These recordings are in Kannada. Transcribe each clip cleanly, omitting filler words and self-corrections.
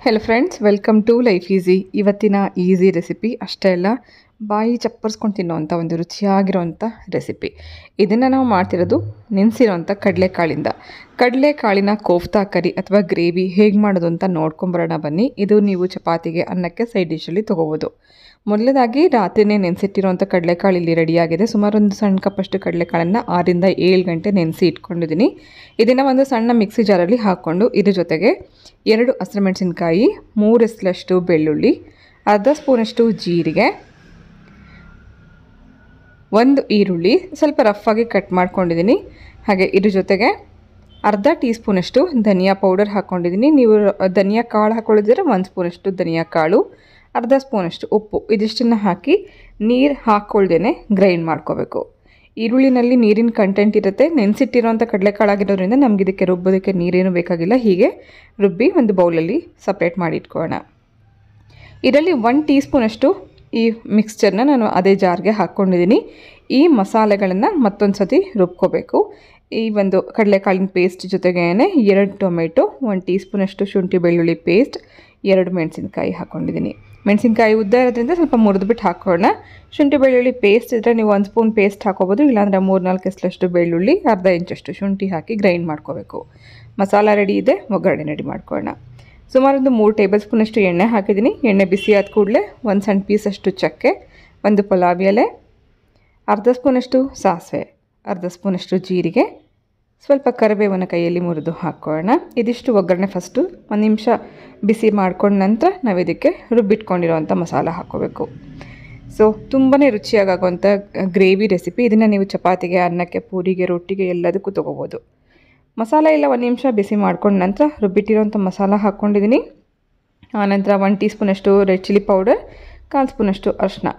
Hello friends, welcome to life easy. ಇವತ್ತಿನ ಈಸಿ ರೆಸಿಪಿ ಅಷ್ಟೇ ಅಲ್ಲ, ಬಾಯಿ ಚಪ್ಪರ್ಸ್ಕೊಂಡು ತಿನ್ನೋವಂಥ ಒಂದು ರುಚಿಯಾಗಿರೋವಂಥ ರೆಸಿಪಿ. ಇದನ್ನು ನಾವು ಮಾಡ್ತಿರೋದು ನೆನೆಸಿರೋವಂಥ ಕಡಲೆಕಾಳಿನ ಕೋಫ್ತಾ ಕರಿ ಅಥವಾ ಗ್ರೇವಿ ಹೇಗೆ ಮಾಡೋದು ಅಂತ ನೋಡ್ಕೊಂಬರೋಣ ಬನ್ನಿ. ಇದು ನೀವು ಚಪಾತಿಗೆ, ಅನ್ನಕ್ಕೆ ಸೈಡ್ ಡಿಶಲ್ಲಿ ತೊಗೋಬೋದು. ಮೊದಲನೇದಾಗಿ ರಾತ್ರಿನೇ ನೆನೆಸಿಟ್ಟಿರೋವಂಥ ಕಡಲೆಕಾಳು ಇಲ್ಲಿ ರೆಡಿಯಾಗಿದೆ. ಸುಮಾರು ಒಂದು ಸಣ್ಣ ಕಪ್ಪಷ್ಟು ಕಡಲೆಕಾಳನ್ನು 6 ರಿಂದ 7 ಗಂಟೆ ನೆನೆಸಿ ಇಟ್ಕೊಂಡಿದ್ದೀನಿ. ಇದನ್ನು ಒಂದು ಸಣ್ಣ ಮಿಕ್ಸಿ ಜಾರಲ್ಲಿ ಹಾಕ್ಕೊಂಡು ಇದ್ರ ಜೊತೆಗೆ 2 ಹಸಿಮೆಣಸಿನ್ಕಾಯಿ, 3 ಎಸಳಷ್ಟು ಬೆಳ್ಳುಳ್ಳಿ, ಅರ್ಧ ಸ್ಪೂನಷ್ಟು ಜೀರಿಗೆ, 1 ಈರುಳ್ಳಿ ಸ್ವಲ್ಪ ರಫಾಗಿ ಕಟ್ ಮಾಡ್ಕೊಂಡಿದ್ದೀನಿ. ಹಾಗೆ ಇದ್ರ ಜೊತೆಗೆ ಅರ್ಧ ಟೀ ಸ್ಪೂನಷ್ಟು ಧನಿಯಾ ಪೌಡರ್ ಹಾಕ್ಕೊಂಡಿದ್ದೀನಿ. ನೀವು ಧನಿಯಾ ಕಾಳು ಹಾಕ್ಕೊಳ್ಳಿದ್ರೆ 1 ಸ್ಪೂನಷ್ಟು ಧನಿಯಾ ಕಾಳು, ಅರ್ಧ ಸ್ಪೂನಷ್ಟು ಉಪ್ಪು, ಇದಿಷ್ಟನ್ನು ಹಾಕಿ ನೀರು ಹಾಕ್ಕೊಳ್ದೇ ಗ್ರೈಂಡ್ ಮಾಡ್ಕೋಬೇಕು. ಈರುಳ್ಳಿನಲ್ಲಿ ನೀರಿನ ಕಂಟೆಂಟ್ ಇರುತ್ತೆ. ನೆನೆಸಿಟ್ಟಿರೋಂಥ ಕಡಲೆಕಾಳಾಗಿರೋದ್ರಿಂದ ನಮ್ಗೆ ಇದಕ್ಕೆ ರುಬ್ಬೋದಕ್ಕೆ ನೀರೇನು ಬೇಕಾಗಿಲ್ಲ. ಹೀಗೆ ರುಬ್ಬಿ ಒಂದು ಬೌಲಲ್ಲಿ ಸಪ್ರೇಟ್ ಮಾಡಿ ಇಟ್ಕೊಳ್ಳೋಣ. ಇದರಲ್ಲಿ 1 ಟೀ ಸ್ಪೂನಷ್ಟು ಈ ಮಿಕ್ಸ್ಚರ್ನ ನಾನು ಅದೇ ಜಾರ್ಗೆ ಹಾಕ್ಕೊಂಡಿದ್ದೀನಿ. ಈ ಮಸಾಲೆಗಳನ್ನು ಮತ್ತೊಂದು ಸತಿ ರುಬ್ಕೋಬೇಕು. ಈ ಒಂದು ಕಡಲೆಕಾಳಿನ ಪೇಸ್ಟ್ ಜೊತೆಗೇ 2 ಟೊಮೆಟೊ, 1 ಟೀ ಸ್ಪೂನಷ್ಟು ಶುಂಠಿ ಬೆಳ್ಳುಳ್ಳಿ ಪೇಸ್ಟ್, 2 ಮೆಣಸಿನ್ಕಾಯಿ ಹಾಕ್ಕೊಂಡಿದ್ದೀನಿ. ಮೆಣಸಿನ್ಕಾಯಿ ಉದ್ದ ಇರೋದ್ರಿಂದ ಸ್ವಲ್ಪ ಮುರಿದ್ಬಿಟ್ಟು ಹಾಕೋಣ. ಶುಂಠಿ ಬೆಳ್ಳುಳ್ಳಿ ಪೇಸ್ಟ್ ಇದ್ದರೆ ನೀವು 1 ಸ್ಪೂನ್ ಪೇಸ್ಟ್ ಹಾಕೋಬೋದು, ಇಲ್ಲಾಂದರೆ 3-4 ಎಸಳಷ್ಟು ಬೆಳ್ಳುಳ್ಳಿ, ಅರ್ಧ ಇಂಚಷ್ಟು ಶುಂಠಿ ಹಾಕಿ ಗ್ರೈಂಡ್ ಮಾಡ್ಕೋಬೇಕು. ಮಸಾಲ ರೆಡಿ ಇದೆ, ಒಗ್ಗರಣೆ ರೆಡಿ ಮಾಡ್ಕೊಳ್ಳೋಣ. ಸುಮಾರು ಒಂದು 3 ಟೇಬಲ್ ಸ್ಪೂನಷ್ಟು ಎಣ್ಣೆ ಹಾಕಿದ್ದೀನಿ. ಎಣ್ಣೆ ಬಿಸಿ ಆದ ಕೂಡಲೇ 1 ಸಣ್ಣ ಪೀಸಷ್ಟು ಚಕ್ಕೆ, 1 ಪಲಾವ್ ಎಲೆ, ಅರ್ಧ ಸ್ಪೂನಷ್ಟು ಸಾಸಿವೆ, ಅರ್ಧ ಸ್ಪೂನಷ್ಟು ಜೀರಿಗೆ, ಸ್ವಲ್ಪ ಕರಿಬೇವನ್ನು ಕೈಯಲ್ಲಿ ಮುರಿದು ಹಾಕ್ಕೊಳ್ಳೋಣ. ಇದಿಷ್ಟು ಒಗ್ಗರಣೆ ಫಸ್ಟು 1 ನಿಮಿಷ ಬಿಸಿ ಮಾಡ್ಕೊಂಡ ನಂತರ ನಾವು ಇದಕ್ಕೆ ರುಬ್ಬಿಟ್ಕೊಂಡಿರೋವಂಥ ಮಸಾಲ ಹಾಕ್ಕೋಬೇಕು. ಸೊ ತುಂಬಾ ರುಚಿಯಾಗುವಂಥ ಗ್ರೇವಿ ರೆಸಿಪಿ. ಇದನ್ನು ನೀವು ಚಪಾತಿಗೆ, ಅನ್ನಕ್ಕೆ, ಪೂರಿಗೆ, ರೊಟ್ಟಿಗೆ ಎಲ್ಲದಕ್ಕೂ ತೊಗೋಬೋದು. ಮಸಾಲ ಎಲ್ಲ 1 ನಿಮಿಷ ಬಿಸಿ ಮಾಡ್ಕೊಂಡ ನಂತರ ರುಬ್ಬಿಟ್ಟಿರೋಂಥ ಮಸಾಲ ಹಾಕ್ಕೊಂಡಿದ್ದೀನಿ. ಆನಂತರ 1 ಟೀ ಸ್ಪೂನಷ್ಟು ರೆಡ್ ಚಿಲ್ಲಿ ಪೌಡರ್, 1/4 ಸ್ಪೂನಷ್ಟು ಅರಿಶಿನ.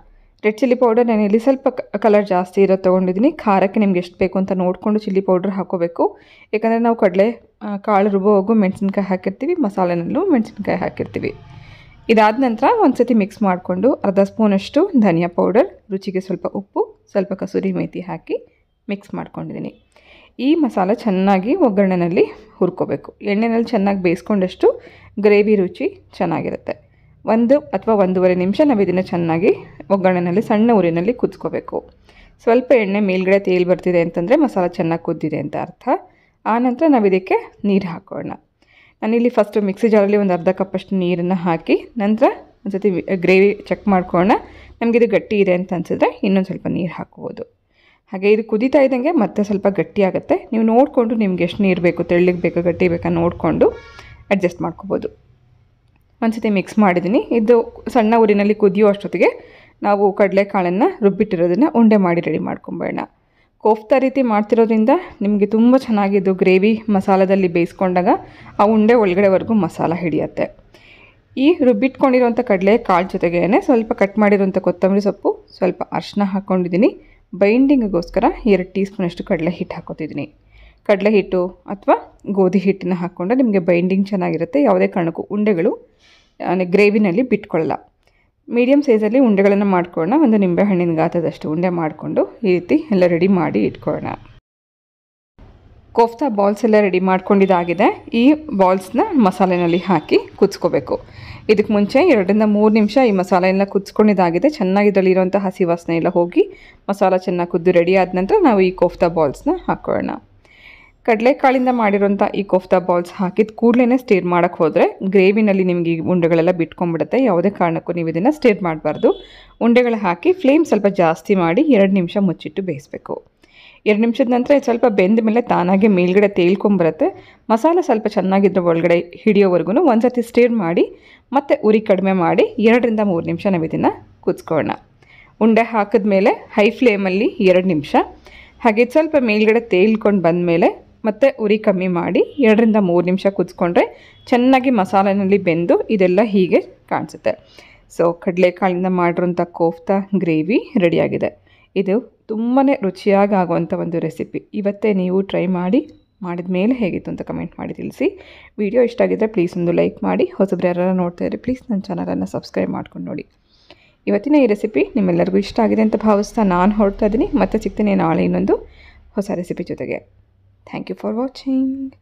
ರೆಡ್ ಚಿಲ್ಲಿ ಪೌಡರ್ ನಾನು ಇಲ್ಲಿ ಸ್ವಲ್ಪ ಕಲರ್ ಜಾಸ್ತಿ ಇರೋದು ತೊಗೊಂಡಿದ್ದೀನಿ. ಖಾರಕ್ಕೆ ನಿಮ್ಗೆ ಎಷ್ಟು ಬೇಕು ಅಂತ ನೋಡಿಕೊಂಡು ಚಿಲ್ಲಿ ಪೌಡ್ರ್ ಹಾಕ್ಕೋಬೇಕು. ಯಾಕಂದರೆ ನಾವು ಕಾಳು ರುಬ್ಬೋವಾಗೂ ಮೆಣಸಿನ್ಕಾಯಿ ಹಾಕಿರ್ತೀವಿ, ಮಸಾಲೆನಲ್ಲೂ ಮೆಣಸಿನ್ಕಾಯಿ ಹಾಕಿರ್ತೀವಿ. ಇದಾದ ನಂತರ ಒಂದು ಸತಿ ಮಿಕ್ಸ್ ಮಾಡಿಕೊಂಡು ಅರ್ಧ ಸ್ಪೂನಷ್ಟು ಧನಿಯಾ ಪೌಡರ್, ರುಚಿಗೆ ಸ್ವಲ್ಪ ಉಪ್ಪು, ಸ್ವಲ್ಪ ಕಸೂರಿ ಮೇಥಿ ಹಾಕಿ ಮಿಕ್ಸ್ ಮಾಡ್ಕೊಂಡಿದ್ದೀನಿ. ಈ ಮಸಾಲ ಚೆನ್ನಾಗಿ ಒಗ್ಗರಣೆಯಲ್ಲಿ ಹುರ್ಕೋಬೇಕು. ಎಣ್ಣೆಯಲ್ಲಿ ಚೆನ್ನಾಗಿ ಬೇಯಿಸ್ಕೊಂಡಷ್ಟು ಗ್ರೇವಿ ರುಚಿ ಚೆನ್ನಾಗಿರುತ್ತೆ. 1 ಅಥವಾ 1.5 ನಿಮಿಷ ನಾವು ಇದನ್ನು ಚೆನ್ನಾಗಿ ಒಗ್ಗರಣೆಯಲ್ಲಿ ಸಣ್ಣ ಉರಿನಲ್ಲಿ ಕುದಿಸ್ಕೋಬೇಕು. ಸ್ವಲ್ಪ ಎಣ್ಣೆ ಮೇಲ್ಗಡೆ ತೇಲ್ ಬರ್ತಿದೆ ಅಂತಂದರೆ ಮಸಾಲ ಚೆನ್ನಾಗಿ ಕುದ್ದಿದೆ ಅಂತ ಅರ್ಥ. ಆನಂತರ ನಾವು ಇದಕ್ಕೆ ನೀರು ಹಾಕೋಣ. ನಾನಿಲ್ಲಿ ಫಸ್ಟು ಮಿಕ್ಸಿ ಜಾರಲ್ಲಿ ಒಂದು ಅರ್ಧ ಕಪ್ಪಷ್ಟು ನೀರನ್ನು ಹಾಕಿ ನಂತರ ಒಂದು ಸತಿ ಗ್ರೇವಿ ಚೆಕ್ ಮಾಡ್ಕೊಳ್ಳೋಣ. ನಮಗಿದು ಗಟ್ಟಿ ಇದೆ ಅಂತ ಅನಿಸಿದ್ರೆ ಇನ್ನೊಂದು ಸ್ವಲ್ಪ ನೀರು ಹಾಕ್ಬೋದು. ಹಾಗೆ ಇದು ಕುದೀತಾ ಇದ್ದಂಗೆ ಮತ್ತೆ ಸ್ವಲ್ಪ ಗಟ್ಟಿ ಆಗುತ್ತೆ. ನೀವು ನೋಡಿಕೊಂಡು ನಿಮ್ಗೆ ಎಷ್ಟು ನೀರು ಬೇಕು, ತೆಳ್ಳಗೆ ಬೇಕಾ ಗಟ್ಟಿ ಬೇಕಾ ನೋಡಿಕೊಂಡು ಅಡ್ಜಸ್ಟ್ ಮಾಡ್ಕೋಬೋದು. ಒಂದು ಸತಿ ಮಿಕ್ಸ್ ಮಾಡಿದ್ದೀನಿ. ಇದು ಸಣ್ಣ ಊರಿನಲ್ಲಿ ಕುದಿಯೋ ಅಷ್ಟೊತ್ತಿಗೆ ನಾವು ಕಡಲೆಕಾಳನ್ನು ರುಬ್ಬಿಟ್ಟಿರೋದನ್ನು ಉಂಡೆ ಮಾಡಿ ರೆಡಿ ಮಾಡ್ಕೊಂಬೇಡ. ಕೋಫ್ತಾ ರೀತಿ ಮಾಡ್ತಿರೋದ್ರಿಂದ ನಿಮಗೆ ತುಂಬ ಚೆನ್ನಾಗಿದ್ದು ಗ್ರೇವಿ ಮಸಾಲದಲ್ಲಿ ಬೇಯಿಸ್ಕೊಂಡಾಗ ಆ ಉಂಡೆ ಒಳಗಡೆವರೆಗೂ ಮಸಾಲ ಹಿಡಿಯುತ್ತೆ. ಈ ರುಬ್ಬಿಟ್ಕೊಂಡಿರೋಂಥ ಕಡಲೆಕಾಳು ಜೊತೆಗೇ ಸ್ವಲ್ಪ ಕಟ್ ಮಾಡಿರೋಂಥ ಕೊತ್ತಂಬರಿ ಸೊಪ್ಪು, ಸ್ವಲ್ಪ ಅರಿಶಿನ ಹಾಕ್ಕೊಂಡಿದ್ದೀನಿ. ಬೈಂಡಿಂಗಿಗೋಸ್ಕರ 2 ಟೀ ಸ್ಪೂನಷ್ಟು ಕಡಲೆ ಹಿಟ್ಟು ಹಾಕೋತಿದ್ದೀನಿ. ಕಡಲೆ ಹಿಟ್ಟು ಅಥವಾ ಗೋಧಿ ಹಿಟ್ಟನ್ನು ಹಾಕ್ಕೊಂಡ್ರೆ ನಿಮಗೆ ಬೈಂಡಿಂಗ್ ಚೆನ್ನಾಗಿರುತ್ತೆ. ಯಾವುದೇ ಕಾರಣಕ್ಕೂ ಉಂಡೆಗಳು ಗ್ರೇವಿನಲ್ಲಿ ಬಿಟ್ಕೊಳ್ಳಲ್ಲ. ಮೀಡಿಯಮ್ ಸೈಜಲ್ಲಿ ಉಂಡೆಗಳನ್ನು ಮಾಡ್ಕೊಳ್ಳೋಣ. ಒಂದು ನಿಂಬೆಹಣ್ಣಿನ ಗಾತ್ರದಷ್ಟು ಉಂಡೆ ಮಾಡಿಕೊಂಡು ಈ ರೀತಿ ಎಲ್ಲ ರೆಡಿ ಮಾಡಿ ಇಟ್ಕೊಳ್ಳೋಣ. ಕೋಫ್ತಾ ಬಾಲ್ಸ್ ಎಲ್ಲ ರೆಡಿ ಮಾಡ್ಕೊಂಡಿದ್ದಾಗಿದೆ. ಈ ಬಾಲ್ಸ್ನ ಮಸಾಲೆನಲ್ಲಿ ಹಾಕಿ ಕುದಿಸ್ಕೋಬೇಕು. ಇದಕ್ಕೆ ಮುಂಚೆ 2 ರಿಂದ 3 ನಿಮಿಷ ಈ ಮಸಾಲೆಯೆಲ್ಲ ಕುದಿಸ್ಕೊಂಡಿದ್ದಾಗಿದೆ. ಚೆನ್ನಾಗಿ ಇದರಲ್ಲಿರೋಂಥ ಹಸಿ ವಾಸನೆ ಎಲ್ಲ ಹೋಗಿ ಮಸಾಲ ಚೆನ್ನಾಗಿ ಕುದ್ದು ರೆಡಿ ಆದ ನಂತರ ನಾವು ಈ ಕೋಫ್ತಾ ಬಾಲ್ಸ್ನ ಹಾಕ್ಕೊಳ್ಳೋಣ. ಕಡಲೆಕಾಳಿಂದ ಮಾಡಿರೋಂಥ ಈ ಕೋಫ್ತಾ ಬಾಲ್ಸ್ ಹಾಕಿದ ಕೂಡಲೇ ಸ್ಟೀರ್ ಮಾಡೋಕ್ಕೆ ಹೋದರೆ ಗ್ರೇವಿನಲ್ಲಿ ನಿಮಗೆ ಈ ಉಂಡೆಗಳೆಲ್ಲ ಬಿಟ್ಕೊಂಡ್ಬಿಡುತ್ತೆ. ಯಾವುದೇ ಕಾರಣಕ್ಕೂ ನೀವು ಇದನ್ನು ಸ್ಟೀರ್ ಮಾಡಬಾರ್ದು. ಉಂಡೆಗಳು ಹಾಕಿ ಫ್ಲೇಮ್ ಸ್ವಲ್ಪ ಜಾಸ್ತಿ ಮಾಡಿ 2 ನಿಮಿಷ ಮುಚ್ಚಿಟ್ಟು ಬೇಯಿಸಬೇಕು. 2 ನಿಮಿಷದ ನಂತರ ಇದು ಸ್ವಲ್ಪ ಬೆಂದ ಮೇಲೆ ತಾನಾಗೆ ಮೇಲ್ಗಡೆ ತೇಲ್ಕೊಂಬರುತ್ತೆ. ಮಸಾಲೆ ಸ್ವಲ್ಪ ಚೆನ್ನಾಗಿದ್ದರೆ ಒಳಗಡೆ ಹಿಡಿಯೋವರೆಗೂ ಒಂದು ಸತಿ ಸ್ಟೀರ್ ಮಾಡಿ ಮತ್ತು ಉರಿ ಕಡಿಮೆ ಮಾಡಿ 2 ರಿಂದ 3 ನಿಮಿಷ ನಾವು ಇದನ್ನು ಕುದಿಸ್ಕೊಳ್ಳೋಣ. ಉಂಡೆ ಹಾಕಿದ ಮೇಲೆ ಹೈ ಫ್ಲೇಮಲ್ಲಿ 2 ನಿಮಿಷ, ಹಾಗೆ ಸ್ವಲ್ಪ ಮೇಲ್ಗಡೆ ತೇಲ್ಕೊಂಡು ಬಂದಮೇಲೆ ಮತ್ತು ಉರಿ ಕಮ್ಮಿ ಮಾಡಿ 2 ರಿಂದ 3 ನಿಮಿಷ ಕುದಿಸ್ಕೊಂಡ್ರೆ ಚೆನ್ನಾಗಿ ಮಸಾಲೆನಲ್ಲಿ ಬೆಂದು ಇದೆಲ್ಲ ಹೀಗೆ ಕಾಣಿಸುತ್ತೆ. ಸೊ ಕಡಲೆಕಾಳಿಂದ ಮಾಡಿರೋಂಥ ಕೋಫ್ತಾ ಗ್ರೇವಿ ರೆಡಿಯಾಗಿದೆ. ಇದು ತುಂಬಾ ರುಚಿಯಾಗಿ ಆಗುವಂಥ ಒಂದು ರೆಸಿಪಿ. ಇವತ್ತೇ ನೀವು ಟ್ರೈ ಮಾಡಿದ ಮೇಲೆ ಹೇಗಿತ್ತು ಅಂತ ಕಮೆಂಟ್ ಮಾಡಿ ತಿಳಿಸಿ. ವಿಡಿಯೋ ಇಷ್ಟ ಆಗಿದ್ದರೆ ಪ್ಲೀಸ್ ಒಂದು ಲೈಕ್ ಮಾಡಿ. ಹೊಸಬ್ರು ಯಾರು ನೋಡ್ತಾ ಇದ್ದರೆ ಪ್ಲೀಸ್ ನನ್ನ ಚಾನಲನ್ನು ಸಬ್ಸ್ಕ್ರೈಬ್ ಮಾಡ್ಕೊಂಡು ನೋಡಿ. ಇವತ್ತಿನ ಈ ರೆಸಿಪಿ ನಿಮ್ಮೆಲ್ಲರಿಗೂ ಇಷ್ಟ ಆಗಿದೆ ಅಂತ ಭಾವಿಸ್ತಾ ನಾನು ಹೊರಡ್ತಾ ಇದ್ದೀನಿ. ಮತ್ತೆ ಸಿಗ್ತೀನಿ ನಾಳೆ ಇನ್ನೊಂದು ಹೊಸ ರೆಸಿಪಿ ಜೊತೆಗೆ. Thank you for watching.